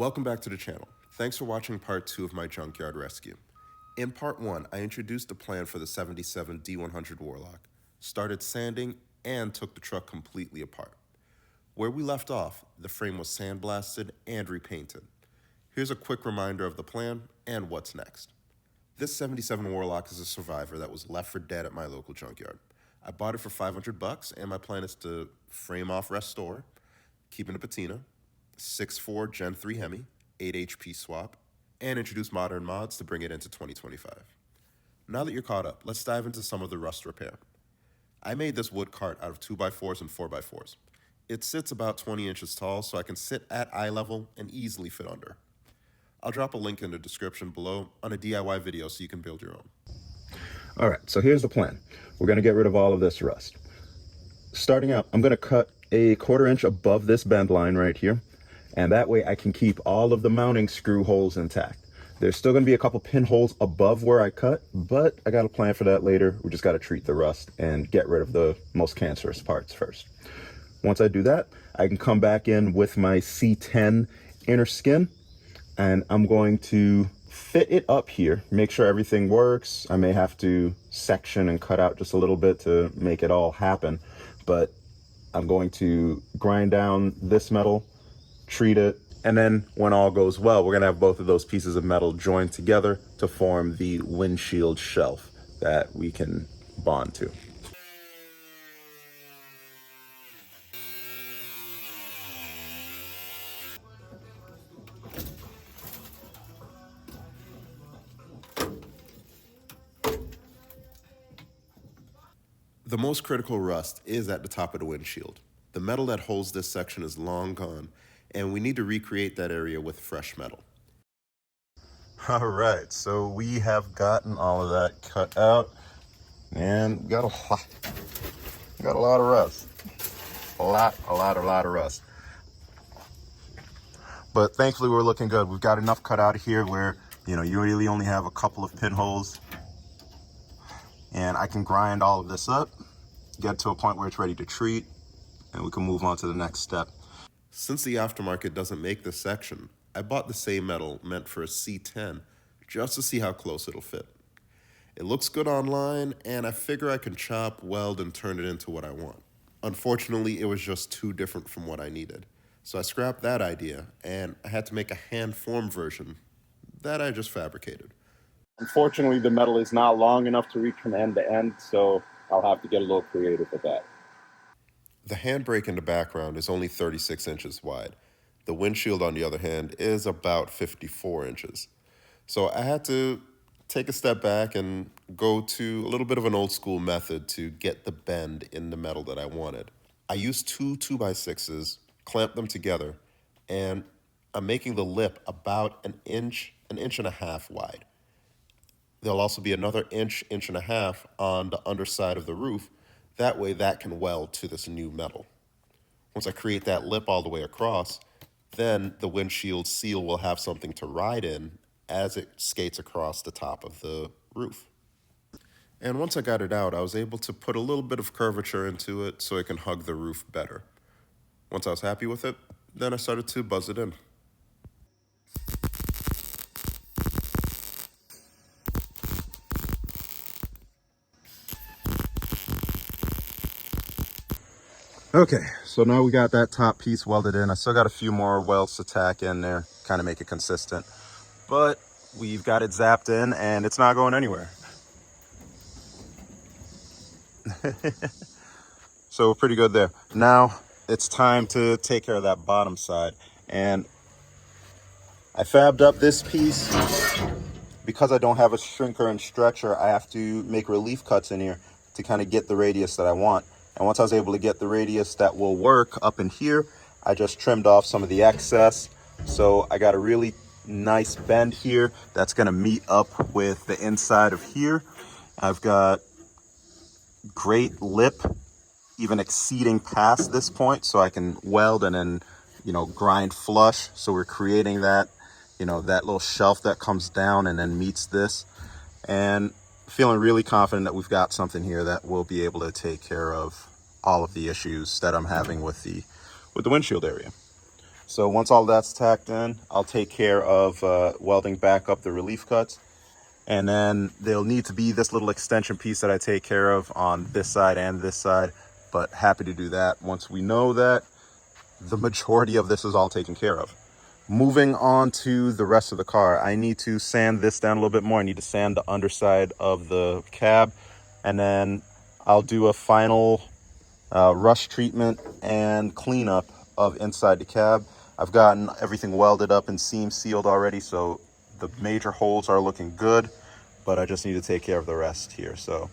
Welcome back to the channel. Thanks for watching part 2 of my junkyard rescue. In part 1, I introduced the plan for the 77 D100 Warlock, started sanding, and took the truck completely apart. Where we left off, the frame was sandblasted and repainted. Here's a quick reminder of the plan and what's next. This 77 Warlock is a survivor that was left for dead at my local junkyard. I bought it for $500 and my plan is to frame off restore, keep in a patina, 6.4 Gen 3 Hemi, 8 HP swap, and introduce modern mods to bring it into 2025. Now that you're caught up, let's dive into some of the rust repair. I made this wood cart out of 2x4s and 4x4s. It sits about 20 inches tall, so I can sit at eye level and easily fit under. I'll drop a link in the description below on a DIY video so you can build your own. All right, so here's the plan. We're gonna get rid of all of this rust. Starting out, I'm gonna cut a 1/4 inch above this bend line right here, and that way I can keep all of the mounting screw holes intact. There's still gonna be a couple pinholes above where I cut, but I got a plan for that later. We just gotta treat the rust and get rid of the most cancerous parts first. Once I do that, I can come back in with my C10 inner skin, and I'm going to fit it up here, make sure everything works. I may have to section and cut out just a little bit to make it all happen, but I'm going to grind down this metal, treat it, and then when all goes well, we're gonna have both of those pieces of metal joined together to form the windshield shelf that we can bond to. The most critical rust is at the top of the windshield. The metal that holds this section is long gone, and we need to recreate that area with fresh metal. All right, so we have gotten all of that cut out, and we got a lot of rust. A lot of rust. But thankfully we're looking good. We've got enough cut out of here where, you really only have a couple of pinholes, and I can grind all of this up, get to a point where it's ready to treat, and we can move on to the next step. Since the aftermarket doesn't make this section, I bought the same metal meant for a C10 just to see how close it'll fit. It looks good online, and I figure I can chop, weld, and turn it into what I want. Unfortunately, it was just too different from what I needed. So I scrapped that idea, and I had to make a hand-formed version that I just fabricated. Unfortunately, the metal is not long enough to reach from end to end, so I'll have to get a little creative with that. The handbrake in the background is only 36 inches wide. The windshield, on the other hand, is about 54 inches. So I had to take a step back and go to a little bit of an old school method to get the bend in the metal that I wanted. I used two 2x6s, clamped them together, and I'm making the lip about an inch and a half wide. There'll also be another inch and a half on the underside of the roof. That way that can weld to this new metal. Once I create that lip all the way across, then the windshield seal will have something to ride in as it skates across the top of the roof. And once I got it out, I was able to put a little bit of curvature into it so it can hug the roof better. Once I was happy with it, then I started to buzz it in. Okay, so now we got that top piece welded in. I still got a few more welds to tack in there, kind of make it consistent. But we've got it zapped in and it's not going anywhere. So we're pretty good there. Now it's time to take care of that bottom side. And I fabbed up this piece. Because I don't have a shrinker and stretcher, I have to make relief cuts in here to kind of get the radius that I want. And once I was able to get the radius that will work up in here, I just trimmed off some of the excess. So I got a really nice bend here that's gonna meet up with the inside of here. I've got great lip, even exceeding past this point, so I can weld and then, grind flush. So we're creating that, that little shelf that comes down and then meets this. And feeling really confident that we've got something here that will be able to take care of all of the issues that I'm having with the windshield area. So once all that's tacked in, I'll take care of welding back up the relief cuts. And then there'll need to be this little extension piece that I take care of on this side and this side. But happy to do that once we know that the majority of this is all taken care of. Moving on to the rest of the car, I need to sand this down a little bit more. I need to sand the underside of the cab, and then I'll do a final rust treatment and cleanup of inside the cab. I've gotten everything welded up and seam sealed already, so the major holes are looking good, but I just need to take care of the rest here. So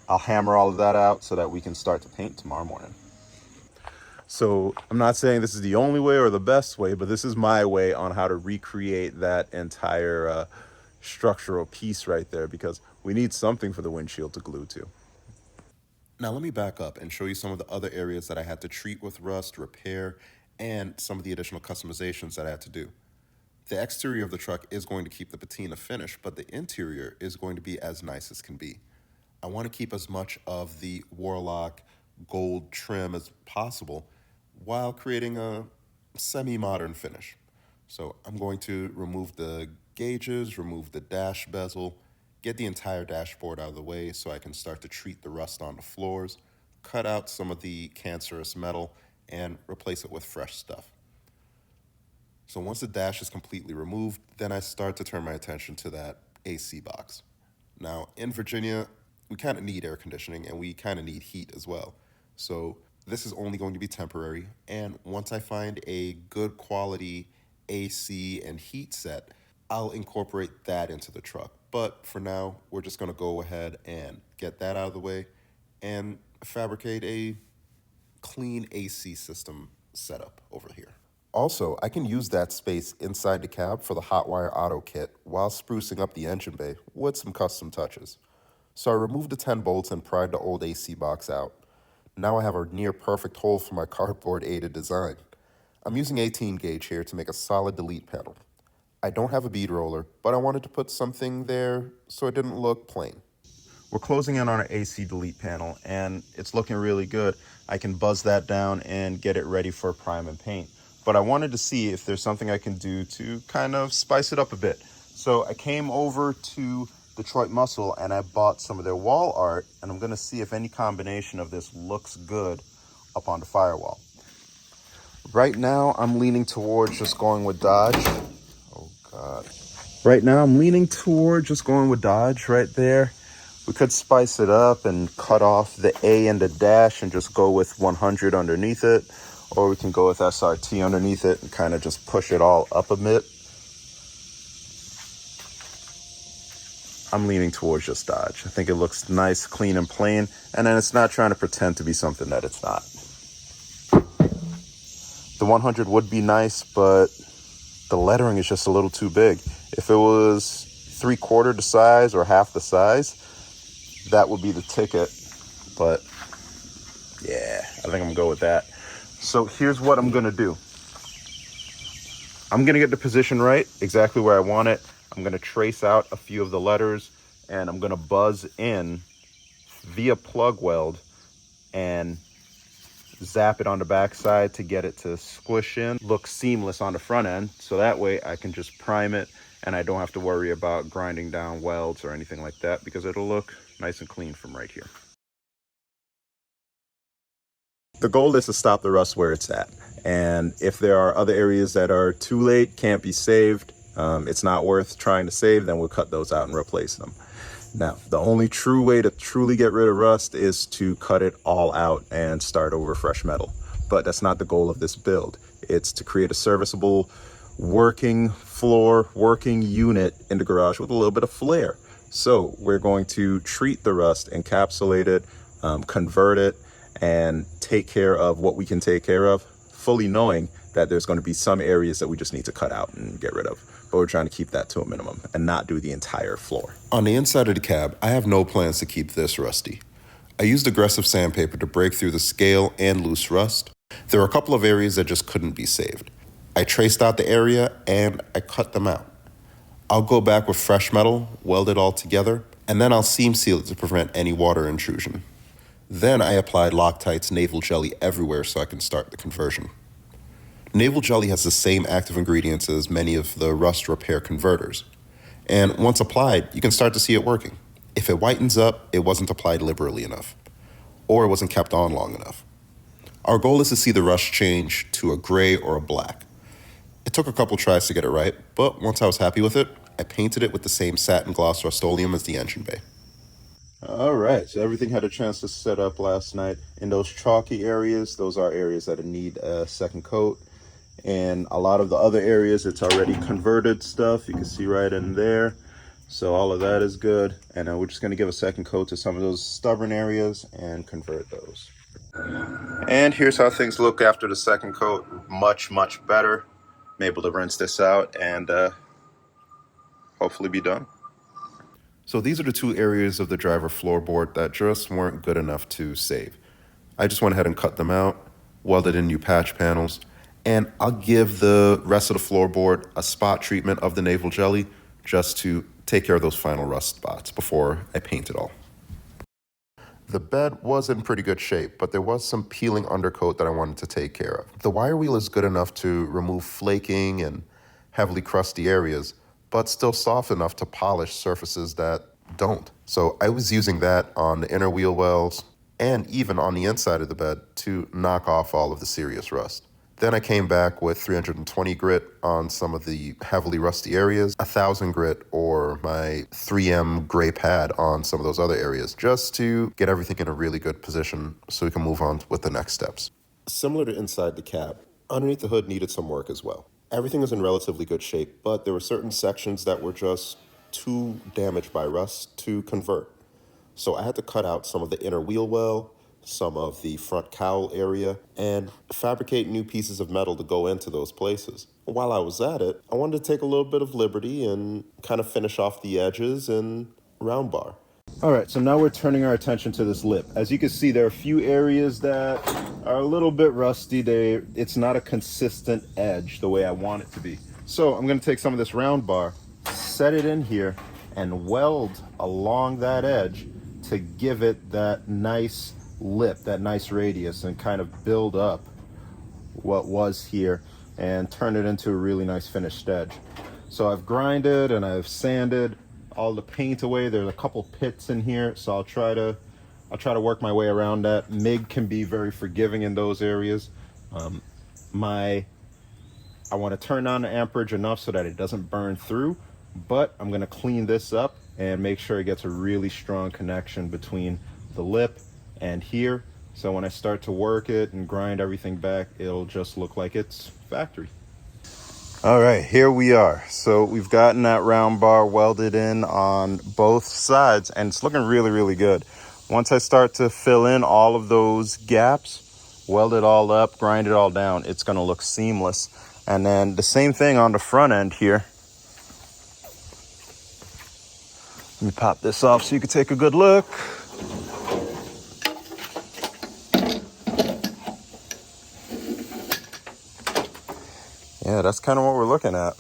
I'll hammer all of that out so that we can start to paint tomorrow morning. So I'm not saying this is the only way or the best way, but this is my way on how to recreate that entire structural piece right there, because we need something for the windshield to glue to. Now let me back up and show you some of the other areas that I had to treat with rust, repair, and some of the additional customizations that I had to do. The exterior of the truck is going to keep the patina finish, but the interior is going to be as nice as can be. I want to keep as much of the Warlock gold trim as possible while creating a semi-modern finish. So I'm going to remove the gauges, remove the dash bezel, get the entire dashboard out of the way so I can start to treat the rust on the floors, cut out some of the cancerous metal, and replace it with fresh stuff. So once the dash is completely removed, then I start to turn my attention to that AC box. Now, in Virginia, we kind of need air conditioning and we kind of need heat as well. So this is only going to be temporary. And once I find a good quality AC and heat set, I'll incorporate that into the truck. But for now, we're just going to go ahead and get that out of the way and fabricate a clean AC system setup over here. Also, I can use that space inside the cab for the Hotwire Auto kit while sprucing up the engine bay with some custom touches. So I removed the 10 bolts and pried the old AC box out. Now I have a near perfect hole for my cardboard aided design. I'm using 18 gauge here to make a solid delete panel. I don't have a bead roller, but I wanted to put something there so it didn't look plain. We're closing in on our AC delete panel and it's looking really good. I can buzz that down and get it ready for prime and paint. But I wanted to see if there's something I can do to kind of spice it up a bit. So I came over to Detroit Muscle and I bought some of their wall art, and I'm gonna see if any combination of this looks good up on the firewall. Right now I'm leaning towards just going with Dodge. Oh God. Right now I'm leaning toward just going with Dodge right there. We could spice it up and cut off the A and the dash and just go with 100 underneath it. Or we can go with SRT underneath it and kind of just push it all up a bit. I'm leaning towards just Dodge. I think it looks nice, clean, and plain. And then it's not trying to pretend to be something that it's not. The 100 would be nice, but the lettering is just a little too big. If it was 3/4 the size or half the size, that would be the ticket. But yeah, I think I'm gonna go with that. So here's what I'm gonna do. I'm gonna get the position right, exactly where I want it. I'm gonna trace out a few of the letters and I'm gonna buzz in via plug weld and zap it on the back side to get it to squish in, look seamless on the front end. So that way I can just prime it and I don't have to worry about grinding down welds or anything like that, because it'll look nice and clean from right here. The goal is to stop the rust where it's at. And if there are other areas that are too late, can't be saved, it's not worth trying to save, then we'll cut those out and replace them. Now, the only true way to truly get rid of rust is to cut it all out and start over fresh metal. But that's not the goal of this build. It's to create a serviceable working floor, working unit in the garage with a little bit of flair. So we're going to treat the rust, encapsulate it, convert it, and take care of what we can take care of, fully knowing that there's going to be some areas that we just need to cut out and get rid of. But we're trying to keep that to a minimum and not do the entire floor. On the inside of the cab, I have no plans to keep this rusty. I used aggressive sandpaper to break through the scale and loose rust. There are a couple of areas that just couldn't be saved. I traced out the area and I cut them out. I'll go back with fresh metal, weld it all together, and then I'll seam seal it to prevent any water intrusion. Then I applied Loctite's naval jelly everywhere so I can start the conversion. Naval jelly has the same active ingredients as many of the rust repair converters. And once applied, you can start to see it working. If it whitens up, it wasn't applied liberally enough, or it wasn't kept on long enough. Our goal is to see the rust change to a gray or a black. It took a couple tries to get it right, but once I was happy with it, I painted it with the same satin gloss Rust-Oleum as the engine bay. All right, so everything had a chance to set up last night. In those chalky areas, those are areas that need a second coat. And a lot of the other areas, it's already converted stuff. You can see right in there. So all of that is good. And we're just gonna give a second coat to some of those stubborn areas and convert those. And here's how things look after the second coat. Much, much better. I'm able to rinse this out and hopefully be done. So these are the two areas of the driver floorboard that just weren't good enough to save. I just went ahead and cut them out, welded in new patch panels, and I'll give the rest of the floorboard a spot treatment of the naval jelly just to take care of those final rust spots before I paint it all. The bed was in pretty good shape, but there was some peeling undercoat that I wanted to take care of. The wire wheel is good enough to remove flaking and heavily crusty areas, but still soft enough to polish surfaces that don't. So I was using that on the inner wheel wells and even on the inside of the bed to knock off all of the serious rust. Then I came back with 320 grit on some of the heavily rusty areas, 1000 grit or my 3M gray pad on some of those other areas, just to get everything in a really good position so we can move on with the next steps. Similar to inside the cab, underneath the hood needed some work as well. Everything was in relatively good shape, but there were certain sections that were just too damaged by rust to convert. So I had to cut out some of the inner wheel well, some of the front cowl area, and fabricate new pieces of metal to go into those places. While I was at it, I wanted to take a little bit of liberty and kind of finish off the edges and round bar. All right, so now we're turning our attention to this lip. As you can see, there are a few areas that are a little bit rusty. It's not a consistent edge the way I want it to be. So I'm gonna take some of this round bar, set it in here, and weld along that edge to give it that nice lip, that nice radius, and kind of build up what was here and turn it into a really nice finished edge. So I've grinded and I've sanded all the paint away. There's a couple pits in here, so I'll try to work my way around that. MIG can be very forgiving in those areas. I want to turn on the amperage enough so that it doesn't burn through, but I'm going to clean this up and make sure it gets a really strong connection between the lip and here. So when I start to work it and grind everything back, it'll just look like it's factory. All right, here we are. So we've gotten that round bar welded in on both sides, and it's looking really, really good. Once I start to fill in all of those gaps, weld it all up, grind it all down, it's gonna look seamless. And then the same thing on the front end here. Let me pop this off so you can take a good look. Yeah, that's kind of what we're looking at.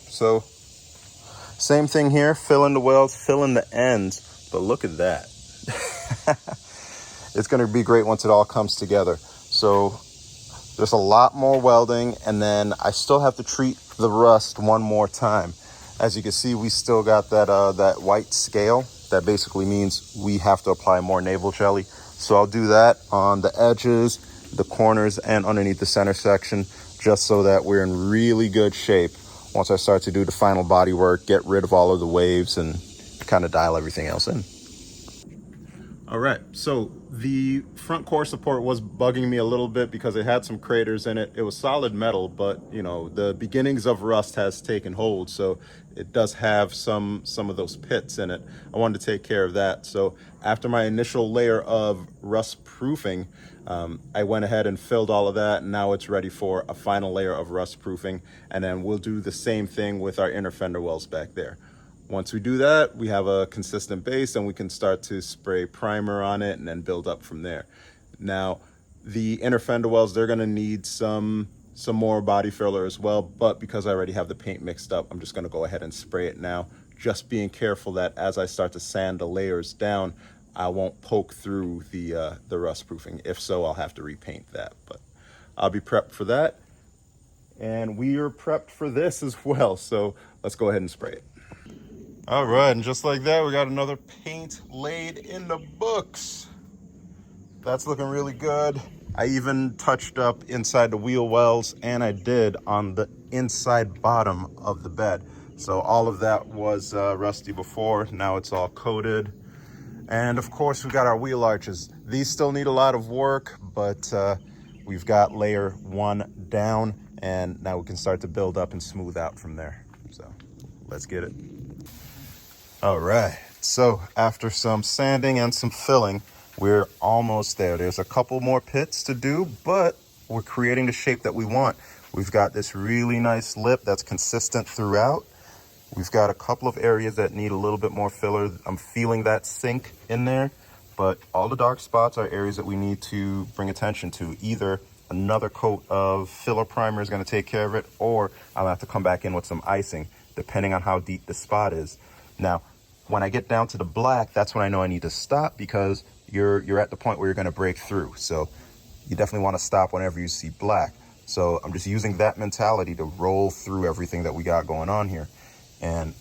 So same thing here, fill in the welds, fill in the ends, but look at that. It's going to be great once it all comes together. So there's a lot more welding, and then I still have to treat the rust one more time. As you can see, we still got that white scale. That basically means we have to apply more naval jelly. So I'll do that on the edges, the corners, and underneath the center section, just so that we're in really good shape once I start to do the final body work, get rid of all of the waves, and kind of dial everything else in. All right, so the front core support was bugging me a little bit because it had some craters in it. It was solid metal, but you know, the beginnings of rust has taken hold, so it does have some of those pits in it. I wanted to take care of that. So after my initial layer of rust proofing, I went ahead and filled all of that, and now it's ready for a final layer of rust proofing, and then we'll do the same thing with our inner fender wells back there. Once we do that, we have a consistent base, and we can start to spray primer on it and then build up from there. Now, the inner fender wells, they're gonna need some more body filler as well, but because I already have the paint mixed up, I'm just gonna go ahead and spray it now, just being careful that as I start to sand the layers down, I won't poke through the rust proofing. If so, I'll have to repaint that, but I'll be prepped for that. And we are prepped for this as well. So let's go ahead and spray it. All right, and just like that, we got another paint laid in the books. That's looking really good. I even touched up inside the wheel wells, and I did on the inside bottom of the bed. So all of that was rusty before. Now it's all coated. And of course, we got our wheel arches. These still need a lot of work, but we've got layer 1 down, and now we can start to build up and smooth out from there. So let's get it. All right, so after some sanding and some filling, we're almost there. There's a couple more pits to do, but we're creating the shape that we want. We've got this really nice lip that's consistent throughout. We've got a couple of areas that need a little bit more filler. I'm feeling that sink in there, but all the dark spots are areas that we need to bring attention to. Either another coat of filler primer is going to take care of it, or I'll have to come back in with some icing, depending on how deep the spot is. Now, when I get down to the black, that's when I know I need to stop, because you're at the point where you're going to break through. So you definitely want to stop whenever you see black. So I'm just using that mentality to roll through everything that we got going on here. And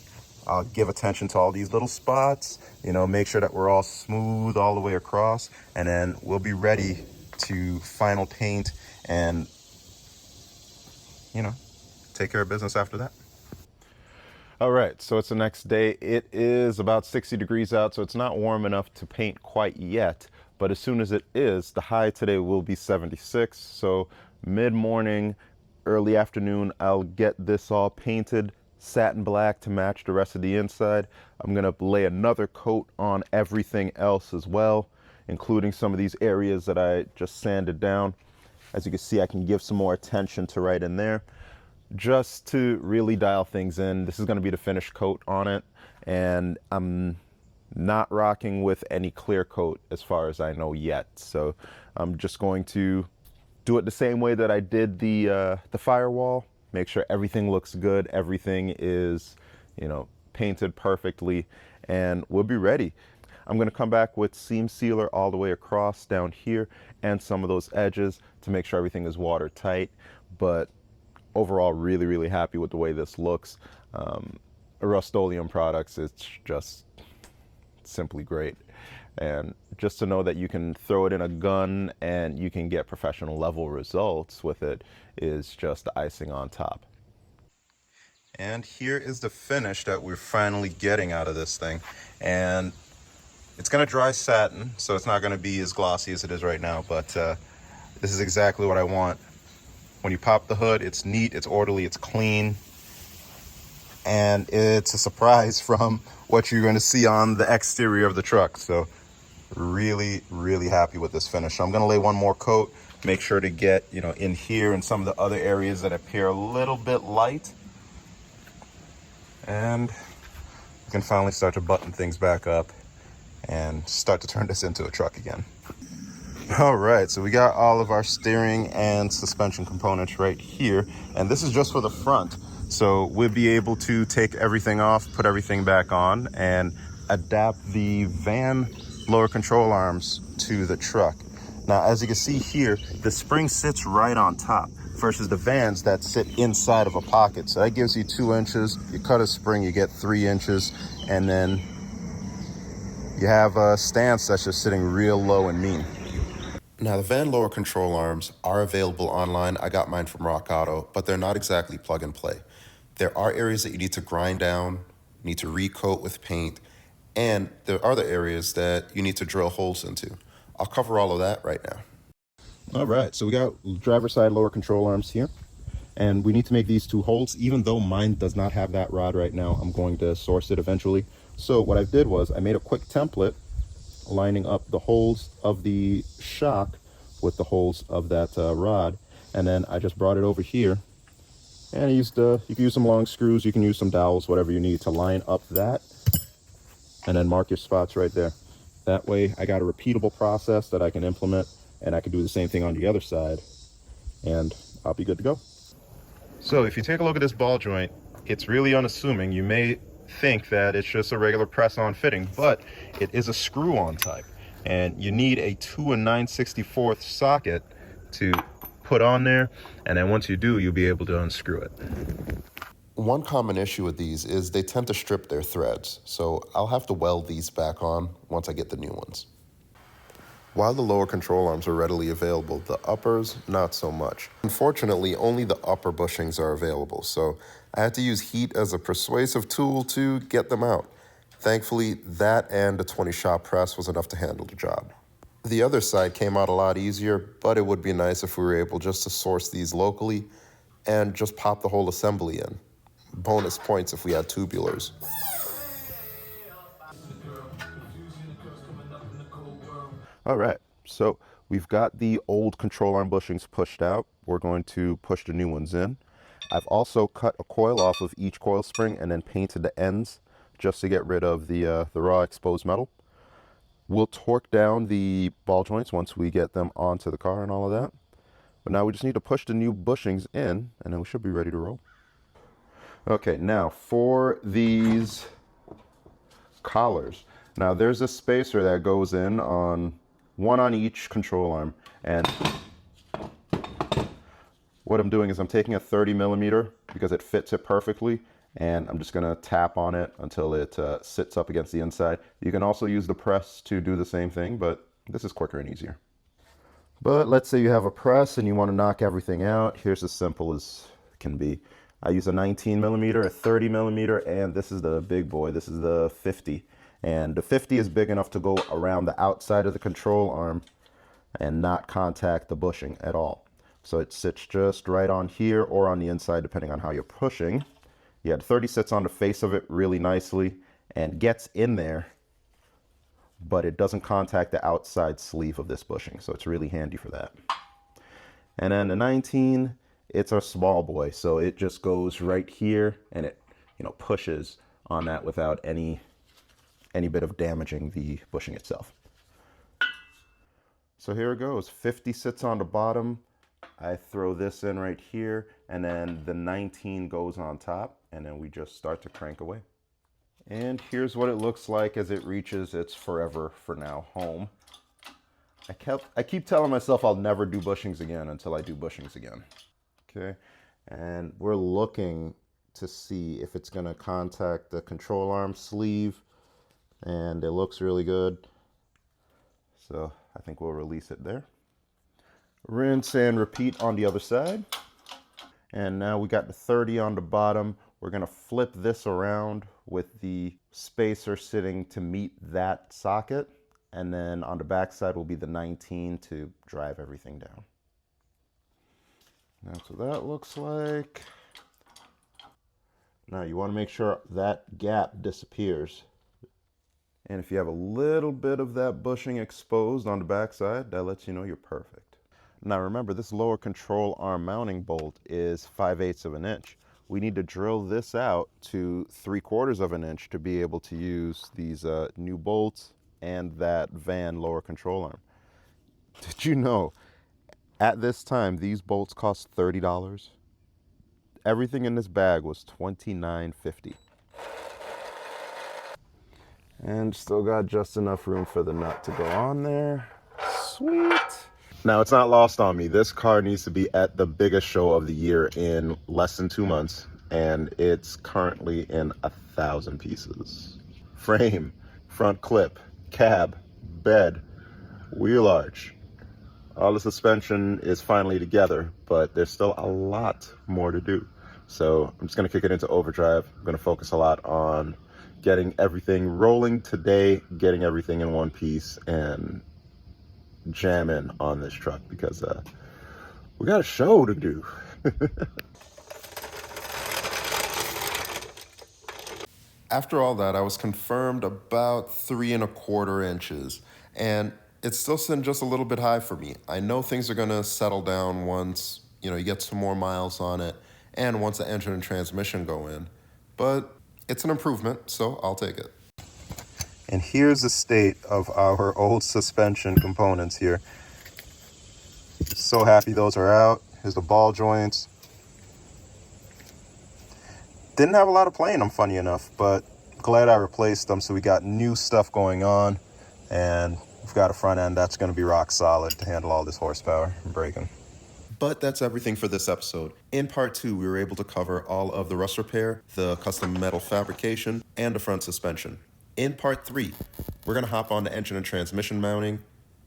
I'll give attention to all these little spots, you know, make sure that we're all smooth all the way across, and then we'll be ready to final paint and, you know, take care of business after that. All right, so it's the next day. It is about 60 degrees out, so it's not warm enough to paint quite yet. But as soon as it is, the high today will be 76. So mid-morning, early afternoon, I'll get this all painted satin black to match the rest of the inside. I'm gonna lay another coat on everything else as well, including some of these areas that I just sanded down. As you can see, I can give some more attention to right in there, just to really dial things in. This is going to be the finished coat on it, and I'm not rocking with any clear coat as far as I know yet. So I'm just going to do it the same way that I did the firewall. Make sure everything looks good, everything is, you know, painted perfectly, and we'll be ready. I'm going to come back with seam sealer all the way across down here and some of those edges to make sure everything is watertight. But overall, really happy with the way this looks. Rust-Oleum products, it's just simply great. And just to know that you can throw it in a gun and you can get professional level results with it is just the icing on top. And here is the finish that we're finally getting out of this thing. And it's gonna dry satin, so it's not gonna be as glossy as it is right now, but this is exactly what I want. When you pop the hood, it's neat, it's orderly, it's clean, and it's a surprise from what you're going to see on the exterior of the truck. So really happy with this finish. So I'm going to lay one more coat, make sure to get, you know, in here and some of the other areas that appear a little bit light, and we can finally start to button things back up and start to turn this into a truck again. All right, so we got all of our steering and suspension components right here, and this is just for the front. So we'll be able to take everything off, put everything back on, and adapt the van lower control arms to the truck. Now, as you can see here, the spring sits right on top versus the vans that sit inside of a pocket. So that gives you 2 inches. You cut a spring, you get 3 inches, and then you have a stance that's just sitting real low and mean. Now, the van lower control arms are available online. I got mine from Rock Auto, but they're not exactly plug and play. There are areas that you need to grind down, need to recoat with paint, and there are other areas that you need to drill holes into. I'll cover all of that right now. All right, so we got driver's side lower control arms here, and we need to make these 2 holes. Even though mine does not have that rod right now, I'm going to source it eventually. So what I did was I made a quick template lining up the holes of the shock with the holes of that rod, and then I just brought it over here, and I used you can use some long screws, you can use some dowels, whatever you need to line up that, and then mark your spots right there. That way I got a repeatable process that I can implement, and I can do the same thing on the other side, and I'll be good to go. So if you take a look at this ball joint, it's really unassuming. You may think that it's just a regular press-on fitting, but it is a screw-on type, and you need a 2 9/64 socket to put on there, and then once you do, you'll be able to unscrew it. One common issue with these is they tend to strip their threads, so I'll have to weld these back on once I get the new ones. While the lower control arms are readily available, the uppers, not so much. Unfortunately, only the upper bushings are available, so I had to use heat as a persuasive tool to get them out. Thankfully, that and a 20-shot press was enough to handle the job. The other side came out a lot easier, but it would be nice if we were able just to source these locally and just pop the whole assembly in. Bonus points if we had tubulars. All right, so we've got the old control arm bushings pushed out. We're going to push the new ones in. I've also cut a coil off of each coil spring and then painted the ends just to get rid of the raw exposed metal. We'll torque down the ball joints once we get them onto the car and all of that. But now we just need to push the new bushings in, and then we should be ready to roll. Okay, now for these collars. Now there's a spacer that goes in on one on each control arm, and what I'm doing is I'm taking a 30mm because it fits it perfectly, and I'm just gonna tap on it until it sits up against the inside. You can also use the press to do the same thing, but this is quicker and easier. But let's say you have a press and you want to knock everything out. Here's as simple as it can be. I use a 19mm, a 30mm, and this is the big boy. This is the 50. And the 50 is big enough to go around the outside of the control arm and not contact the bushing at all. So it sits just right on here or on the inside, depending on how you're pushing. Yeah, the 30 sits on the face of it really nicely and gets in there, but it doesn't contact the outside sleeve of this bushing. So it's really handy for that. And then the 19, it's a small boy. So it just goes right here and it, pushes on that without any bit of damaging the bushing itself. So here it goes. 50 sits on the bottom. I throw this in right here, and then the 19 goes on top, and then we just start to crank away. And here's what it looks like as it reaches its forever, for now, home. I keep telling myself I'll never do bushings again until I do bushings again. Okay, and we're looking to see if it's gonna contact the control arm sleeve, and it looks really good. So I think we'll release it there. Rinse and repeat on the other side. And now we got the 30 on the bottom. We're gonna flip this around with the spacer sitting to meet that socket. And then on the back side will be the 19 to drive everything down. That's what that looks like. Now you wanna make sure that gap disappears. And if you have a little bit of that bushing exposed on the back side, that lets you know you're perfect. Now remember, this lower control arm mounting bolt is 5/8 of an inch. We need to drill this out to 3/4 of an inch to be able to use these new bolts and that van lower control arm. Did you know, at this time, these bolts cost $30? Everything in this bag was $29.50. And still got just enough room for the nut to go on there. Sweet. Now, it's not lost on me. This car needs to be at the biggest show of the year in less than 2 months, and it's currently in 1,000 pieces. Frame, front clip, cab, bed, wheel arch. All the suspension is finally together, but there's still a lot more to do. So I'm just gonna kick it into overdrive. I'm gonna focus a lot on getting everything rolling today, getting everything in one piece, and jam in on this truck because we got a show to do. After all that, I was confirmed about 3¼ inches, and it's still sitting just a little bit high for me. I know things are gonna settle down once, you get some more miles on it, and once the engine and transmission go in, but it's an improvement, so I'll take it. And here's the state of our old suspension components here. So happy those are out. Here's the ball joints. Didn't have a lot of play in them, funny enough, but glad I replaced them, so we got new stuff going on, and we've got a front end that's going to be rock solid to handle all this horsepower and braking. But that's everything for this episode. In part 2, we were able to cover all of the rust repair, the custom metal fabrication, and the front suspension. In part 3, we're going to hop on the engine and transmission mounting,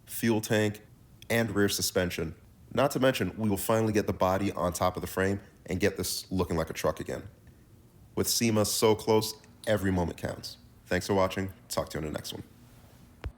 fuel tank, and rear suspension. Not to mention, we will finally get the body on top of the frame and get this looking like a truck again. With SEMA so close, every moment counts. Thanks for watching. Talk to you on the next one.